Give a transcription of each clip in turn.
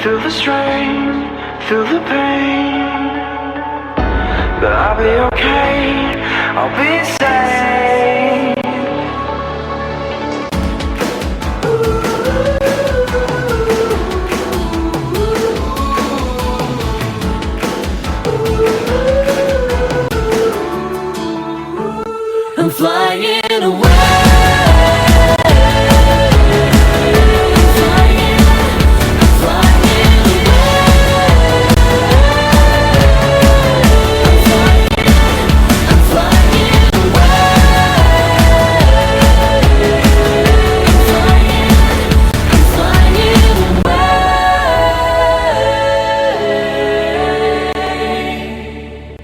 through the strain, through the pain. But I'll be okay, I'll be safe. I'm flying away.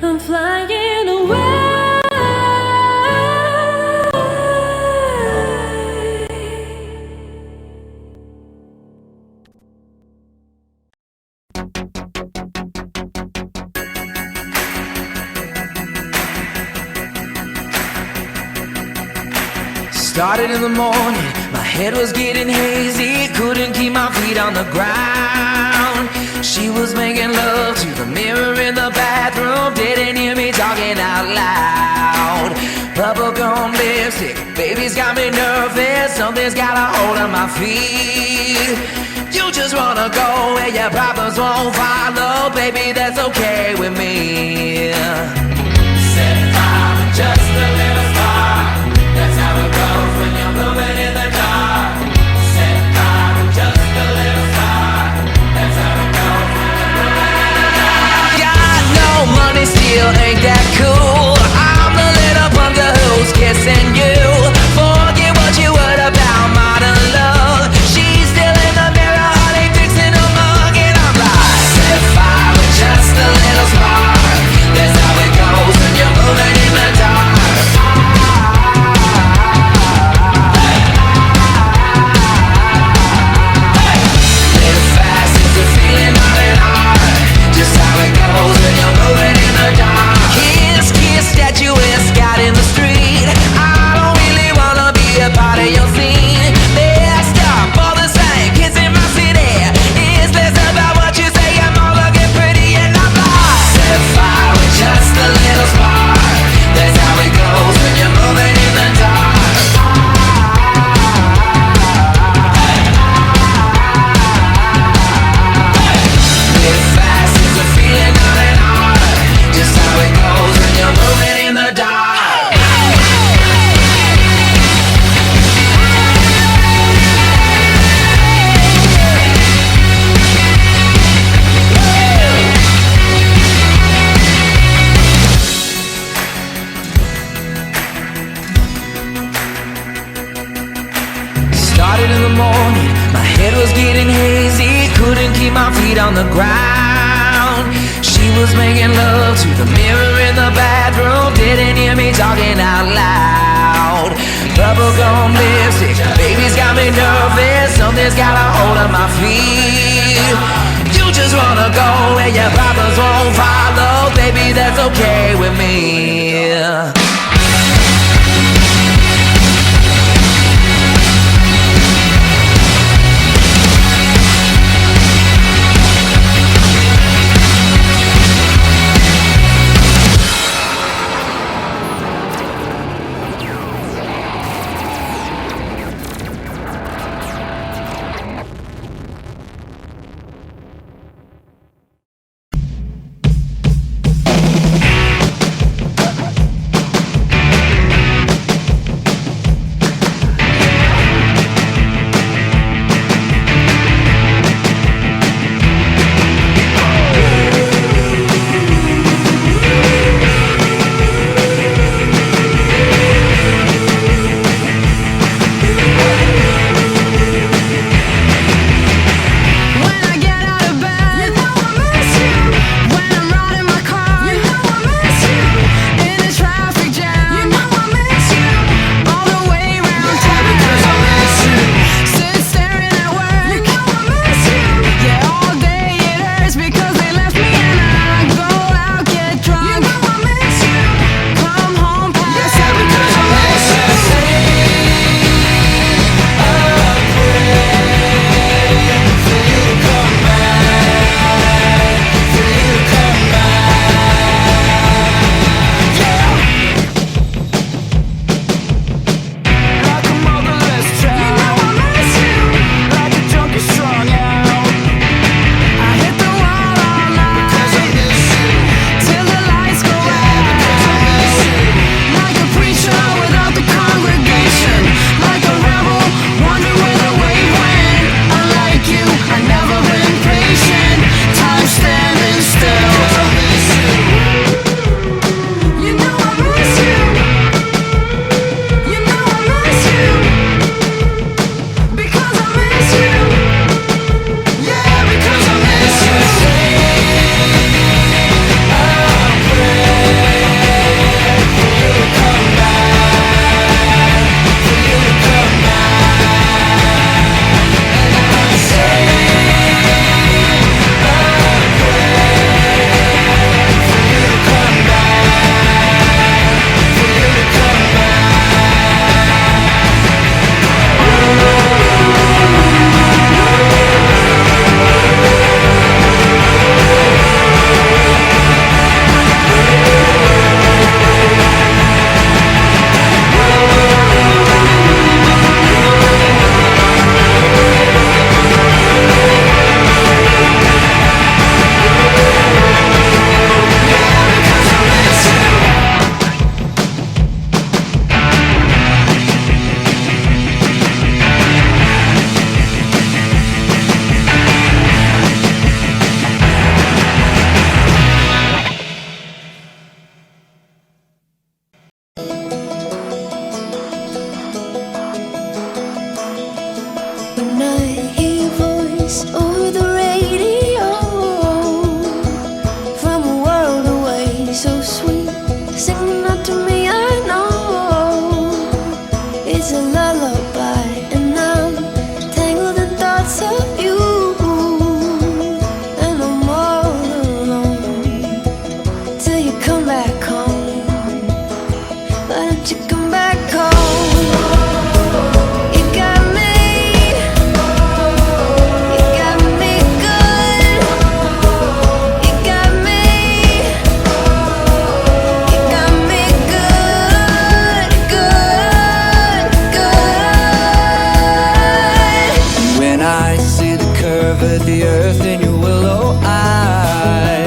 I'm flying away. Started in the morning, my head was getting hazy, couldn't keep my feet on the ground. She was making love to the mirror in the bathroom, didn't hear me talking out loud. Bubblegum lipstick, baby's got me nervous, something's got a hold on my feet. You just wanna go where your problems won't follow, baby, that's okay with me. Set fire with just a little spark, that's how it goes when you're moving in the dark. Set fire with just a little spark, that's how it goes when you're moving in the dark. Got no money, still ain't that cool. I'm the little punker who's kissing you. Forget what you heard about modern love. She's still in the mirror, honey, fixing a mug, and I'm like, set fire with just a little spark, that's how it goes when you're moving in the dark. Live fast is the feeling of it hard, just how it goes when you're moving in the dark. Kiss, kiss, statuesque out in the street. I don't really wanna be a part of your scene. Let's stop all the same, kissing my city. It's less about what you say, I'm all looking pretty and I'm like, set fire with just a little spark, that's how it goes when you're moving in the dark. Live fast is the feeling of it hard, just how it goes when you're moving in the dark. Started in the morning, my head was getting hazy, couldn't keep my feet on the ground. She was making love to the mirror in the bathroom, didn't hear me talking out loud. Bubblegum lipstick, baby's got me nervous, something's got a hold on my feet. You just wanna go where your problems won't follow, baby, that's okay with me. at the earth in your willow eyes.